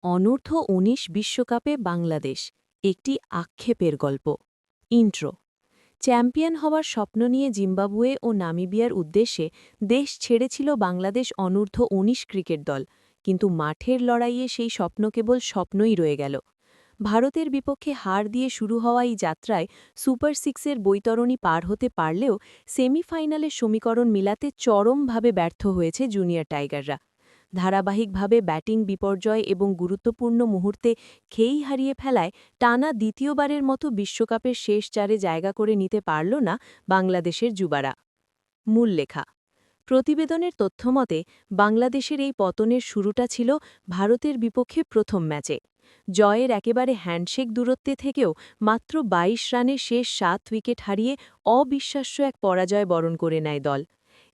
অনূর্ধ্ব-১৯ বিশ্বকাপে বাংলাদেশ একটি আক্ষেপের গল্প। ইন্ট্রো। চ্যাম্পিয়ন হওয়ার স্বপ্ন নিয়ে জিম্বাবুয়ে ও নামিবিয়ার উদ্দেশ্যে দেশ ছেড়েছিল বাংলাদেশ অনূর্ধ্ব-১৯ ক্রিকেট দল, কিন্তু মাঠের লড়াইয়ে সেই স্বপ্ন কেবল স্বপ্নই রয়ে গেল। ভারতের বিপক্ষে হার দিয়ে শুরু হওয়া এই যাত্রায় সুপার সিক্সের বৈতরণী পার হতে পারলেও সেমিফাইনালের সমীকরণ মিলাতে চরমভাবে ব্যর্থ হয়েছে জুনিয়র টাইগাররা। ধারাবাহিকভাবে ব্যাটিং বিপর্যয় এবং গুরুত্বপূর্ণ মুহূর্তে খেই হারিয়ে ফেলায় টানা দ্বিতীয়বারের মতো বিশ্বকাপের শেষ চারে জায়গা করে নিতে পারল না বাংলাদেশের যুবারা। মূল লেখা। প্রতিবেদনের তথ্যমতে বাংলাদেশের এই পতনের শুরুটা ছিল ভারতের বিপক্ষে প্রথম ম্যাচে। জয়ের একেবারে হ্যান্ডশেক দূরত্বে থেকেও মাত্র ২২ রানে শেষ ৭ উইকেট হারিয়ে অবিশ্বাস্য এক পরাজয় বরণ করে নেয় দল।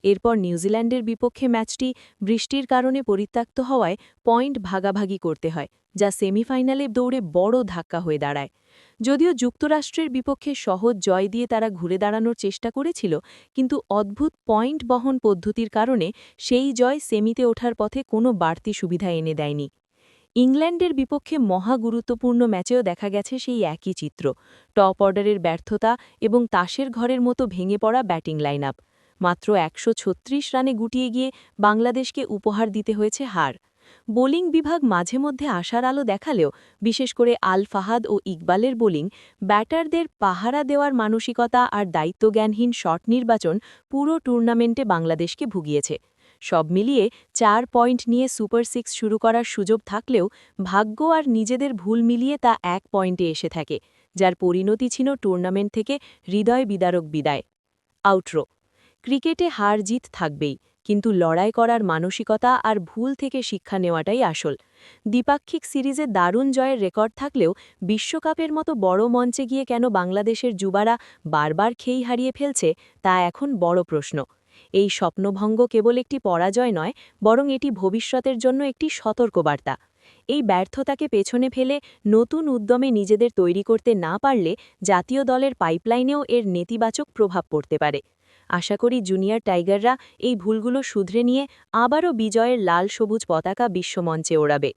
এরপর নিউজিল্যান্ডের বিপক্ষে ম্যাচটি বৃষ্টির কারণে পরিত্যক্ত হওয়ায় পয়েন্ট ভাগাভাগি করতে হয়, যা সেমিফাইনালে দৌড়ে বড় ধাক্কা হয়ে দাঁড়ায়। যদিও যুক্তরাষ্ট্রের বিপক্ষে সহজ জয় দিয়ে তারা ঘুরে দাঁড়ানোর চেষ্টা করেছিল, কিন্তু অদ্ভুত পয়েন্ট বহন পদ্ধতির কারণে সেই জয় সেমিতে ওঠার পথে কোনো বাড়তি সুবিধা এনে দেয়নি। ইংল্যান্ডের বিপক্ষে মহা গুরুত্বপূর্ণ ম্যাচেও দেখা গেছে সেই একই চিত্র। টপ অর্ডারের ব্যর্থতা এবং তাসের ঘরের মতো ভেঙে পড়া ব্যাটিং লাইন আপ। মাত্র ১৩৬ রানে গুটিয়ে গিয়ে বাংলাদেশকে উপহার দিতে হয়েছে হার। বোলিং বিভাগ মাঝে মধ্যে আশার আলো দেখালেও, বিশেষ করে আল ফাহাদ ও ইকবালের বোলিং, ব্যাটারদের পাহারা দেওয়ার মানসিকতা আর দায়িত্বজ্ঞানহীন শট নির্বাচন পুরো টুর্নামেন্টে বাংলাদেশকে ভুগিয়েছে। সব মিলিয়ে ৪ পয়েন্ট নিয়ে সুপার সিক্স শুরু করার সুযোগ থাকলেও ভাগ্য আর নিজেদের ভুল মিলিয়ে তা ১ পয়েন্টে এসে থাকে, যার পরিণতি ছিল টুর্নামেন্ট থেকে হৃদয় বিদারক বিদায়। আউটরো। ক্রিকেটে হার জিত থাকবেই, কিন্তু লড়াই করার মানসিকতা আর ভুল থেকে শিক্ষা নেওয়াটাই আসল। দ্বিপাক্ষিক সিরিজে দারুণ জয়ের রেকর্ড থাকলেও বিশ্বকাপের মতো বড় মঞ্চে গিয়ে কেন বাংলাদেশের যুবারা বারবার খেই হারিয়ে ফেলছে, তা এখন বড় প্রশ্ন। এই স্বপ্নভঙ্গ কেবল একটি পরাজয় নয়, বরং এটি ভবিষ্যতের জন্য একটি সতর্কবার্তা। এই ব্যর্থতাকে পেছনে ফেলে নতুন উদ্যমে নিজেদের তৈরি করতে না পারলে জাতীয় দলের পাইপলাইনেও এর নেতিবাচক প্রভাব পড়তে পারে। আশা করি জুনিয়র টাইগাররা এই ভুলগুলো শুধরে নিয়ে আবারও বিজয়ের লাল সবুজ পতাকা বিশ্বমঞ্চে ওড়াবে।